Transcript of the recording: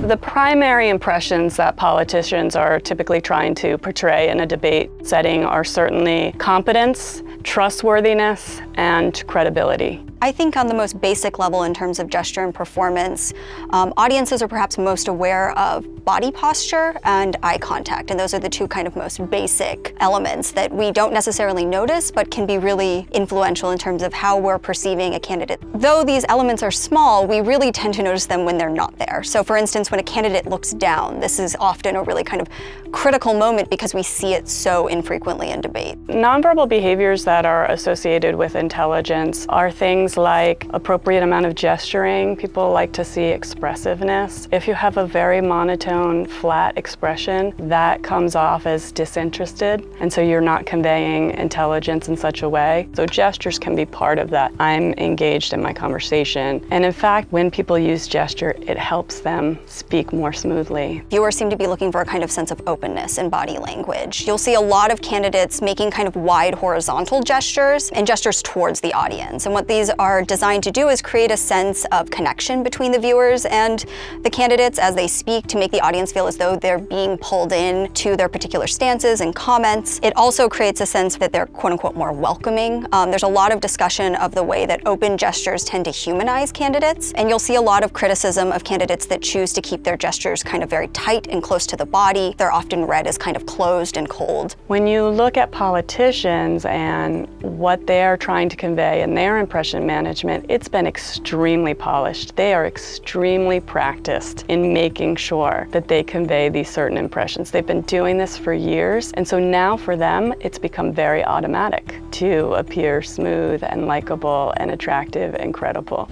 The primary impressions that politicians are typically trying to portray in a debate setting are certainly competence, trustworthiness, and credibility. I think on the most basic level in terms of gesture and performance, audiences are perhaps most aware of body posture and eye contact, and those are the two kind of most basic elements that we don't necessarily notice but can be really influential in terms of how we're perceiving a candidate. Though these elements are small, we really tend to notice them when they're not there. So for instance, when a candidate looks down, this is often a really kind of critical moment because we see it so infrequently in debate. Nonverbal behaviors that are associated with intelligence are things like appropriate amount of gesturing. People like to see expressiveness. If you have a very monotone, flat expression, that comes off as disinterested, and so you're not conveying intelligence in such a way. So gestures can be part of that. I'm engaged in my conversation, and in fact, when people use gesture, it helps them speak more smoothly. Viewers seem to be looking for a kind of sense of openness in body language. You'll see a lot of candidates making kind of wide horizontal gestures and gestures towards the audience. And what these are designed to do is create a sense of connection between the viewers and the candidates as they speak, to make the audience feel as though they're being pulled in to their particular stances and comments. It also creates a sense that they're quote unquote more welcoming. There's a lot of discussion of the way that open gestures tend to humanize candidates, and you'll see a lot of criticism of candidates that choose to keep their gestures kind of very tight and close to the body. They're often read as kind of closed and cold. When you look at politicians and what they're trying to convey in their impression management, it's been extremely polished. They are extremely practiced in making sure that they convey these certain impressions. They've been doing this for years, and so now for them, it's become very automatic to appear smooth and likable and attractive and credible.